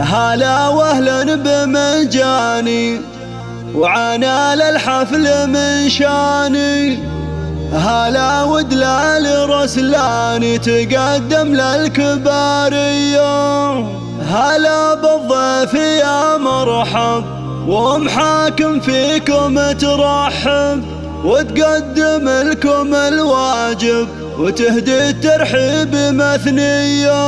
هلا واهلا بمجاني وعنا للحفل من شاني. هلا ودلال رسلاني تقدم للكبارية. هلا بالضيف يا مرحب ومحاكم فيكم ترحب وتقدم لكم الواجب وتهدي الترحيب مثنية.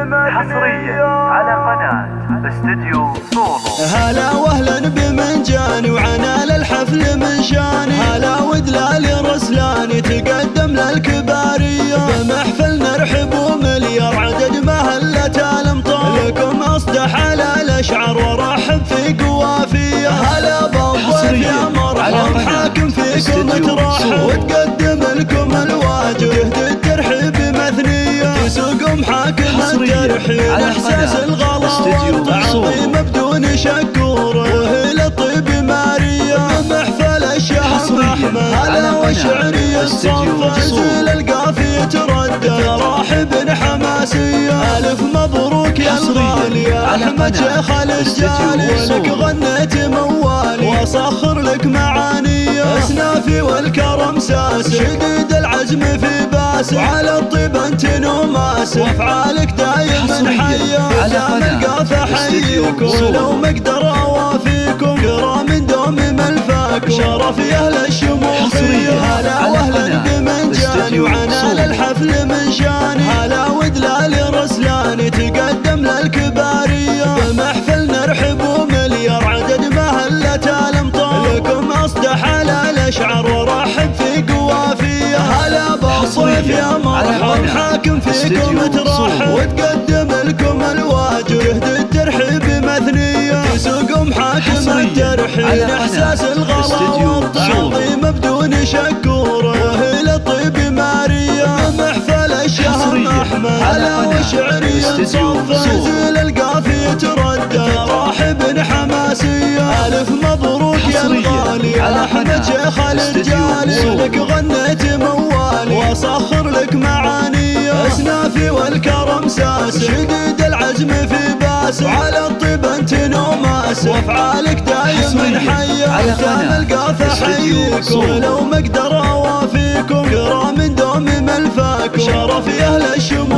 حصريا على قناة استديو صولو. هلا واهلا بمنجاني وعنا للحفل من شاني. هلا ودلال رسلاني تقدم للكبارية. بمحفل نرحب ومليار عدد مهلة الامطار لكم اصدح على الاشعار ورحب في قوافية. هلا بالضيف يا مرحب حاكم فيكم ترحب وتقدم لكم الواجب تهدي الترحيب مثنية. تسوق محاكم الترحيب احساس الغلا عظيم بدون شكور وهي الطيب مارية. محفل الشهم احمد هلا وشعري الصف زل القافية تردد راحب حماسية. الف مبروك يا الغالي احمد شيخ الرجال ولك غنيت موالي واسخر لك معاني. اسنافي والكرم ساس شديد العزم في باس وعلى الطيب انت نوماس وافعالك دايما حيه. دام القافه حييكم ولو مقدر اوافيكم كرام دوم ملفاكم شرف يا اهل الشموخيه. هلا واهلا بمنجاني وعنا للحفل من شاني. هلا ودلال رسلاني تقدم للكباريه. بمحفل نرحب ومليار عدد مهلة الامطار لكم اصدح على الاشعار ورحب في قوافيه. هلا بالضيف يا مرحب حاكم فيكم ترحب وتقدم لكم الواجب تهدي الترحيب مثنية. تسوق محاكم الترحيب احساس الغلا عظيم بدون شكور وهي الطيب مارية. محفل الشهم احمد هلا وشعري صف زل القافية تردد راحب حماسية. الف مبروك يا الغالي احمد شيخ الرجال ولك غنيت موالي واسخر لك معاني. اسنافي والكرم ساس شديد العزم في باس وعلى الطيب انت نوماس وافعالك دايما حيه. دام القافه حييكم ولو مقدر اوافيكم كرام دوم ملفاكم شرف يا اهل الشمول